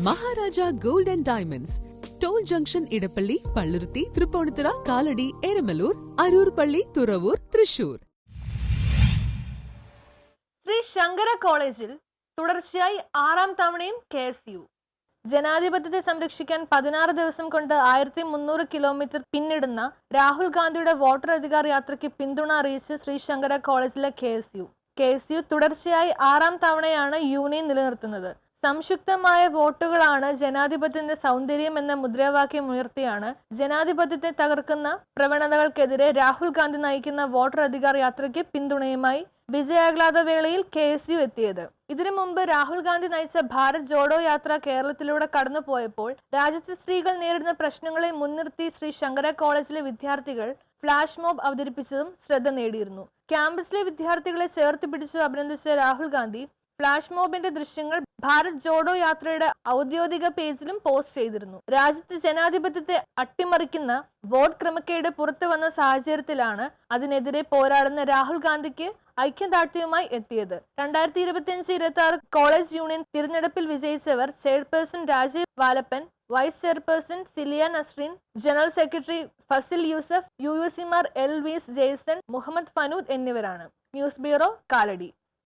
Maharaja gold and diamonds, toll junction, Edappally, Palluruthy, Thrippunithura, Kalady, Eramalloor, Aroor Palli, Thuravoor, Thrissur. Shri Shankara കോളേജിൽ തുടർച്ചയായി 6ാം തവണയും KSU. ജനാധിപത്യത്തെ സംരക്ഷിക്കാൻ 16 ദിവസം കൊണ്ട് 1300 കിലോമീറ്റർ പിന്നിടുന്ന രാഹുൽ ഗാന്ധിയുടെ വോട്ടർ അധികാർ യാത്രയ്ക്ക് പിന്തുണ അറിയിച്ച് ശ്രീ ശങ്കര കോളേജിലെ KSU തുടർച്ചയായി 6ാം തവണയാണ് യൂണിയൻ നിലനിർത്തുന്നത്. സംയുക്തമായ വോട്ടുകളാണ് ജനാധിപത്യത്തിന്റെ സൗന്ദര്യം എന്ന മുദ്രാവാക്യം ഉയർത്തിയാണ് ജനാധിപത്യത്തെ തകർക്കുന്ന പ്രവണതകൾക്കെതിരെ രാഹുൽ ഗാന്ധി നയിക്കുന്ന വോട്ടർ അധികാർ യാത്രയ്ക്ക് പിന്തുണയുമായി വിജയാഹ്ലാദ വേളയിൽ KSU എത്തിയത്. ഇതിനു മുമ്പ് രാഹുൽ ഗാന്ധി നയിച്ച ഭാരത് ജോഡോ യാത്ര കേരളത്തിലൂടെ കടന്നുപോയപ്പോൾ രാജ്യത്തെ സ്ത്രീകൾ നേരിടുന്ന പ്രശ്നങ്ങളെ മുൻനിർത്തി ശ്രീ ശങ്കര കോളേജിലെ വിദ്യാർത്ഥികൾ ഫ്ലാഷ് മോബ് അവതരിപ്പിച്ചതും ശ്രദ്ധ നേടിയിരുന്നു. ക്യാമ്പസിലെ വിദ്യാർത്ഥികളെ ചേർത്ത് പിടിച്ചു അഭിനന്ദിച്ച രാഹുൽ ഗാന്ധി ഫ്ലാഷ് മോബിന്റെ ദൃശ്യങ്ങൾ ഭാരത് ജോഡോ യാത്രയുടെ ഔദ്യോഗിക പേജിലും പോസ്റ്റ് ചെയ്തിരുന്നു. രാജ്യത്തെ ജനാധിപത്യത്തെ അട്ടിമറിക്കുന്ന വോട്ട് ക്രമക്കേട് പുറത്തു വന്ന സാഹചര്യത്തിലാണ് അതിനെതിരെ പോരാടുന്ന രാഹുൽ ഗാന്ധിക്ക് ഐക്യദാർഢ്യവുമായി എത്തിയത്. 2025-26 കോളേജ് യൂണിയൻ തിരഞ്ഞെടുപ്പിൽ വിജയിച്ചവർ chairperson Rajeev Valappan, vice chairperson Silia Nasreen, general secretary Fasil Yusuf, UUC മാർ LV ജെയ്സൺ, മുഹമ്മദ് ഫനൂദ് എന്നിവരാണ്. News bureau, Kalady.